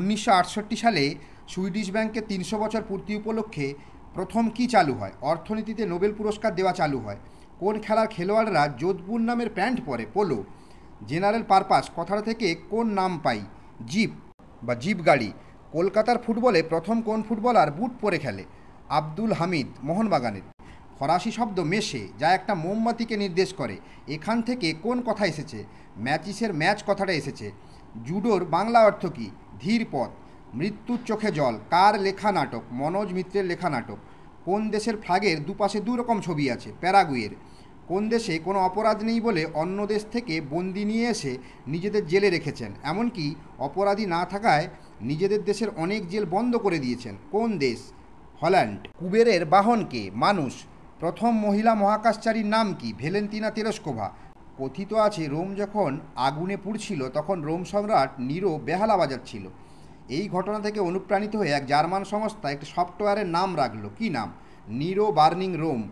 1968 সালে সুইডিশ ব্যাংকের 300 বছর পূর্তি উপলক্ষে প্রথম কি চালু হয়? অর্থনীতিতে নোবেল পুরস্কার দেওয়া চালু হয়। কোন খেলার খেলোয়াড়রা যোধপুর নামের প্যান্ট পরে? পোলো। জেনারেল পারপাস কথাটা থেকে কোন নাম পাই? জিপ বা জিপ গাড়ি। কলকাতার ফুটবলে প্রথম কোন ফুটবলার বুট পরে খেলে? আব্দুল হামিদ, মোহনবাগানের। ফরাসি শব্দ মেশে, যা একটা মোমবাতিকে নির্দেশ করে, এখান থেকে কোন কথা এসেছে? ম্যাচিসের ম্যাচ কথাটা এসেছে। জুডোর বাংলা অর্থ কী? ধীর পথ। মৃত্যুর চোখে জল কার লেখা নাটক? মনোজ মিত্রের লেখা নাটক। কোন দেশের ফ্ল্যাগের দুপাশে দুরকম ছবি আছে? প্যারাগুয়ের। কোন দেশে কোনো অপরাধ নেই বলে অন্য দেশ থেকে বন্দি নিয়ে এসে নিজেদের জেলে রেখেছেন, এমনকি অপরাধী না থাকায় নিজেদের দেশের অনেক জেল বন্ধ করে দিয়েছেন? কোন দেশ? হল্যান্ড। কুবেরের বাহন কে? মানুষ। প্রথম মহিলা মহাকাশচারীর নাম কি? ভেলেন্তিনা তেরস্কোভা। কথিত আছে রোম যখন আগুনে পুড়ছিল তখন রোম সম্রাট নিরো বেহালা বাজাচ্ছিল। এই ঘটনা থেকে অনুপ্রাণিত হয়ে এক জার্মান সংস্থা একটি সফটওয়্যারের নাম রাখলো, কী নাম? Nero burning Rome.